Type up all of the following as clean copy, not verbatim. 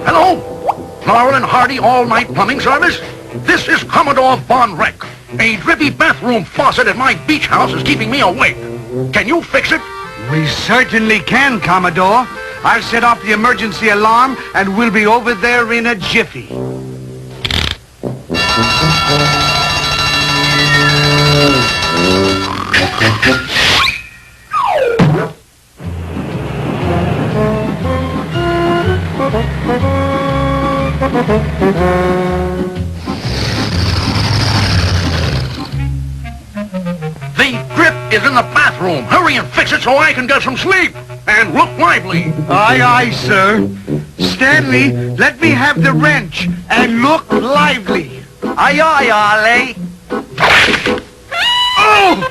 Hello? Laurel and Hardy all-night plumbing service? This is Commodore Von Wreck. A drippy bathroom faucet at my beach house is keeping me awake. Can you fix it? We certainly can, Commodore. I'll set off the emergency alarm and we'll be over there in a jiffy. The drip is in the bathroom. Hurry and fix it so I can get some sleep. And look lively. Aye, aye, sir. Stanley, let me have the wrench and look lively. Aye, aye, Ollie. Oh!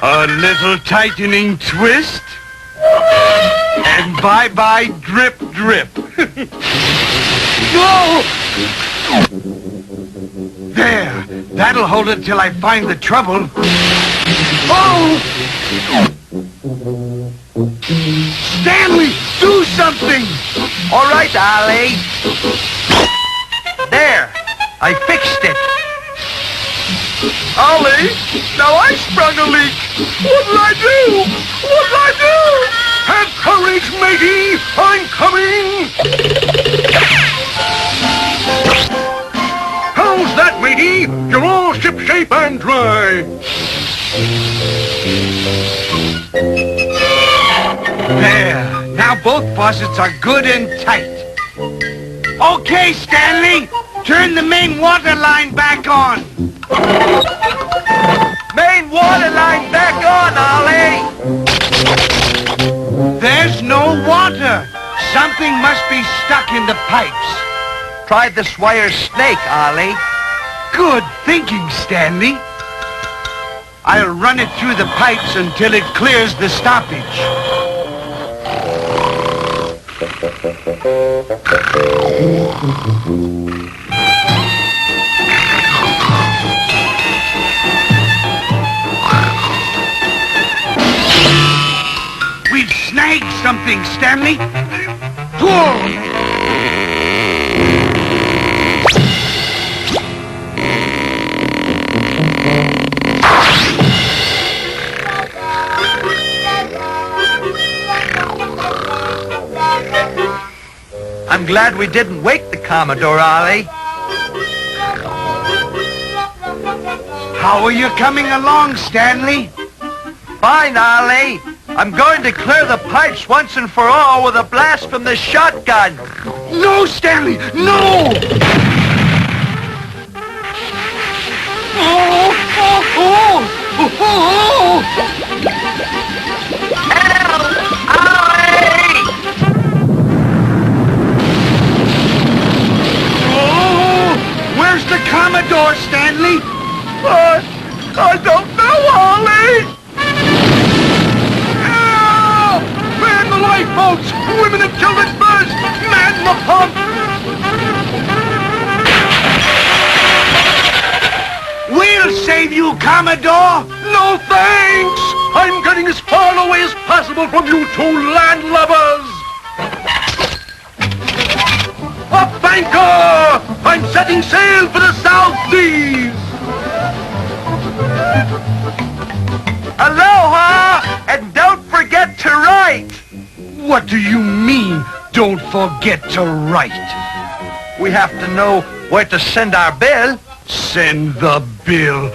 A little tightening twist. And bye-bye drip drip. No! There. That'll hold it till I find the trouble. Oh! Stanley, do something! All right, Ollie. There. I fixed it. Ollie, now I sprung a leak. What'll I do? What'll I do? Have courage, matey! I'm coming! How's that, matey? You're all shipshape and dry. There. Now both faucets are good and tight. Okay, Stanley. Turn the main water line back on. Main water line back on, Ollie. There's no water. Something must be stuck in the pipes. Try this wire snake, Ollie. Good thinking, Stanley. I'll run it through the pipes until it clears the stoppage. We've snagged something, Stanley. Whoa! I'm glad we didn't wake the Commodore, Ollie. How are you coming along, Stanley? Fine, Ollie. I'm going to clear the pipes once and for all with a blast from the shotgun. No, Stanley, no! Oh, oh, oh, oh, oh. Help! Ollie! Oh, where's the Commodore, Stanley? I don't know, Ollie! Man the lifeboats! Women and children first! Man the pump! We'll save you, Commodore! No thanks! I'm getting as far away as possible from you two landlubbers! Up anchor! I'm setting sail for the South Seas! Aloha! And don't forget to write! What do you mean, don't forget to write? We have to know where to send our bill. Send the bill.